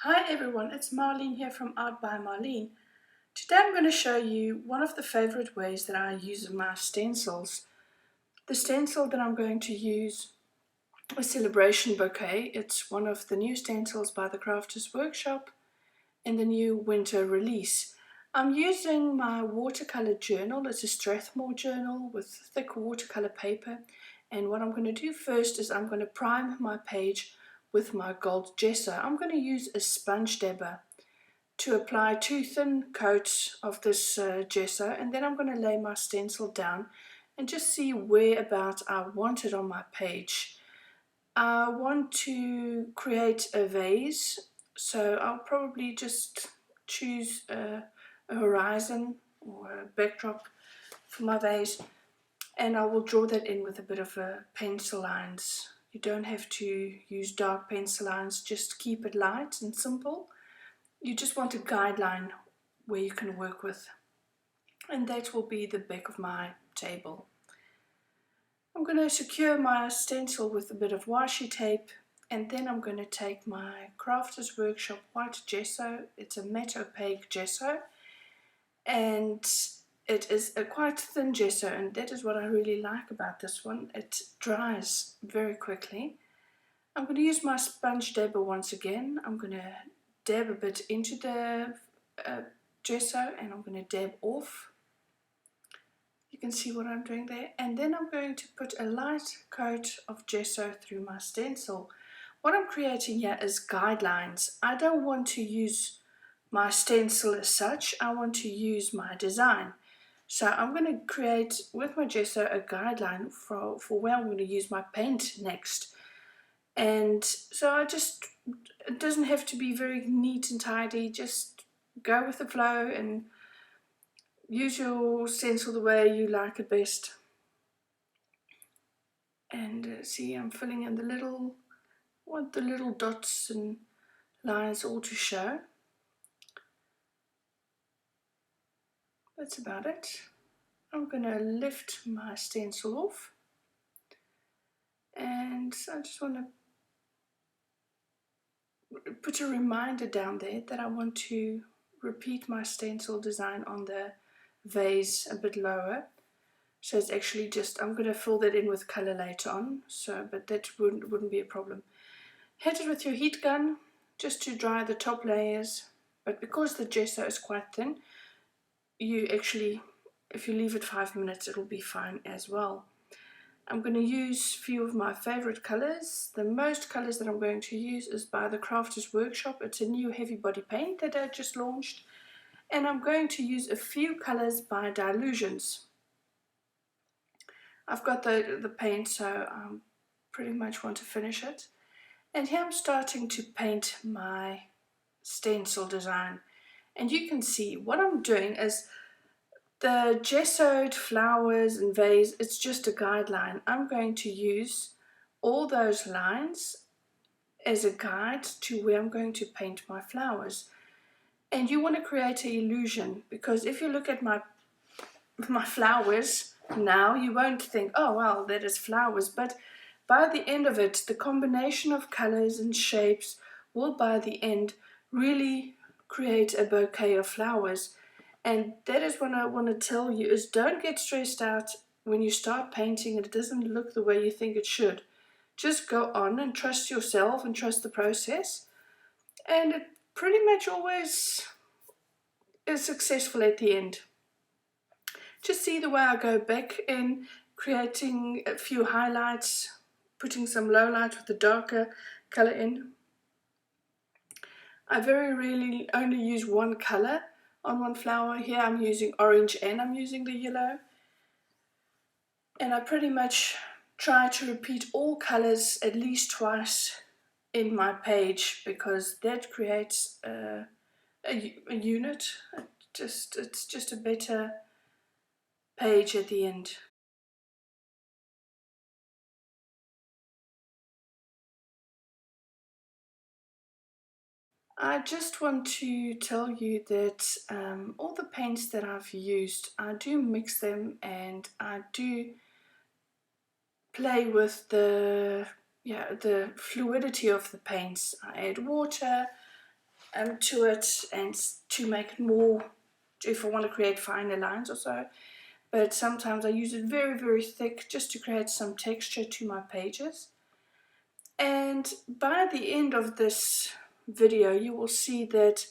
Hi everyone, it's Marlene here from Art by Marlene. Today I'm going to show you one of the favorite ways that I use my stencils. The stencil that I'm going to use is Celebration Bouquet. It's one of the new stencils by the Crafters Workshop in the new winter release. I'm using my watercolor journal. It's a Strathmore journal with thick watercolor paper. And what I'm going to do first is I'm going to prime my page with my gold gesso. I'm going to use a sponge dabber to apply 2 thin coats of this gesso, and then I'm going to lay my stencil down and just see whereabouts I want it on my page. I want to create a vase, so I'll probably just choose a horizon or a backdrop for my vase, and I will draw that in with a bit of pencil lines. You don't have to use dark pencil lines, just keep it light and simple. You just want a guideline where you can work with, and that will be the back of my table. I'm going to secure my stencil with a bit of washi tape, and then I'm going to take my Crafters Workshop white gesso. It's a matte opaque gesso, and it is a quite thin gesso, and that is what I really like about this one. It dries very quickly. I'm going to use my sponge dabber once again. I'm going to dab a bit into the gesso, and I'm going to dab off. You can see what I'm doing there. And then I'm going to put a light coat of gesso through my stencil. What I'm creating here is guidelines. I don't want to use my stencil as such. I want to use my design. So I'm going to create with my gesso a guideline for where I'm going to use my paint next. And so it doesn't have to be very neat and tidy, just go with the flow and use your stencil the way you like it best. And see, I'm filling in want the little dots and lines all to show. That's about it. I'm going to lift my stencil off, and I just want to put a reminder down there that I want to repeat my stencil design on the vase a bit lower. So it's actually just, I'm going to fill that in with color later on, but that wouldn't be a problem. Hit it with your heat gun just to dry the top layers, but because the gesso is quite thin, if you leave it 5 minutes, it'll be fine as well. I'm going to use a few of my favorite colors. The most colors that I'm going to use is by the Crafters Workshop. It's a new heavy body paint that I just launched, and I'm going to use a few colors by Dilutions. I've got the paint, so I pretty much want to finish it. And here I'm starting to paint my stencil design. And you can see what I'm doing is the gessoed flowers and vase, it's just a guideline. I'm going to use all those lines as a guide to where I'm going to paint my flowers. And you want to create an illusion, because if you look at my flowers now, you won't think, oh well, that is flowers, but by the end of it, the combination of colors and shapes will by the end really create a bouquet of flowers. And that is what I want to tell you, is don't get stressed out when you start painting and it doesn't look the way you think it should. Just go on and trust yourself and trust the process, and it pretty much always is successful at the end. Just see the way I go back in creating a few highlights, putting some low light with the darker color in. I very rarely only use one color on one flower. Here I'm using orange and I'm using the yellow. And I pretty much try to repeat all colors at least twice in my page, because that creates a unit. It's just a better page at the end. I just want to tell you that all the paints that I've used, I do mix them and I do play with the fluidity of the paints. I add water, to it, and to make it more, if I want to create finer lines or so. But sometimes I use it very, very thick just to create some texture to my pages. And by the end of this video, you will see that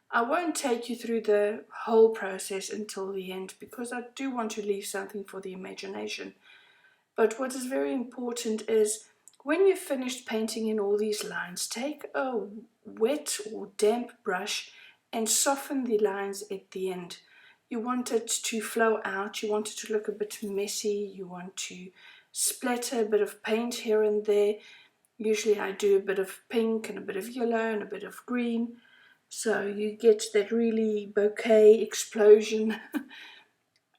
I won't take you through the whole process until the end, because I do want to leave something for the imagination. But what is very important is, when you've finished painting in all these lines, take a wet or damp brush and soften the lines at the end. You want it to flow out, you want it to look a bit messy, you want to splatter a bit of paint here and there. Usually I do a bit of pink and a bit of yellow and a bit of green, so you get that really bouquet explosion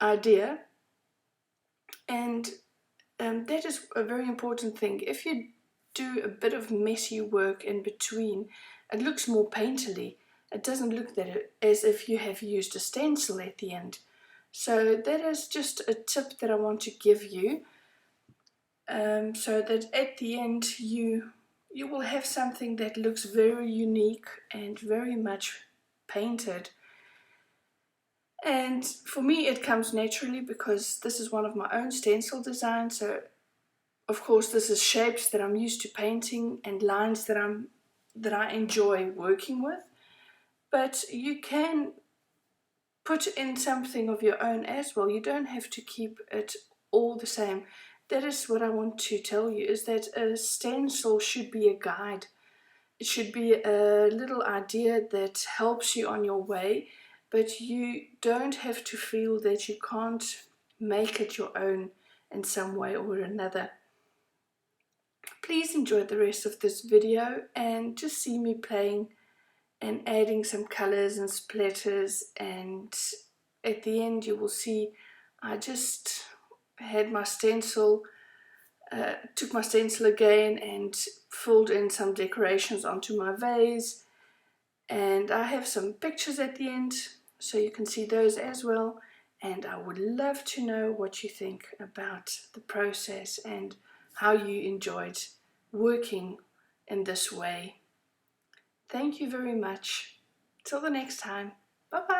idea. And that is a very important thing. If you do a bit of messy work in between, it looks more painterly. It doesn't look that as if you have used a stencil at the end. So that is just a tip that I want to give you, so that at the end you will have something that looks very unique and very much painted. And for me it comes naturally, because this is one of my own stencil designs. So of course this is shapes that I'm used to painting and lines that I enjoy working with. But you can put in something of your own as well. You don't have to keep it all the same. That is what I want to tell you, is that a stencil should be a guide. It should be a little idea that helps you on your way, but you don't have to feel that you can't make it your own in some way or another. Please enjoy the rest of this video and just see me playing and adding some colors and splatters, and at the end you will see I just had my stencil, took my stencil again and filled in some decorations onto my vase, and I have some pictures at the end so you can see those as well. And I would love to know what you think about the process and how you enjoyed working in this way. Thank you very much. Till the next time. Bye bye.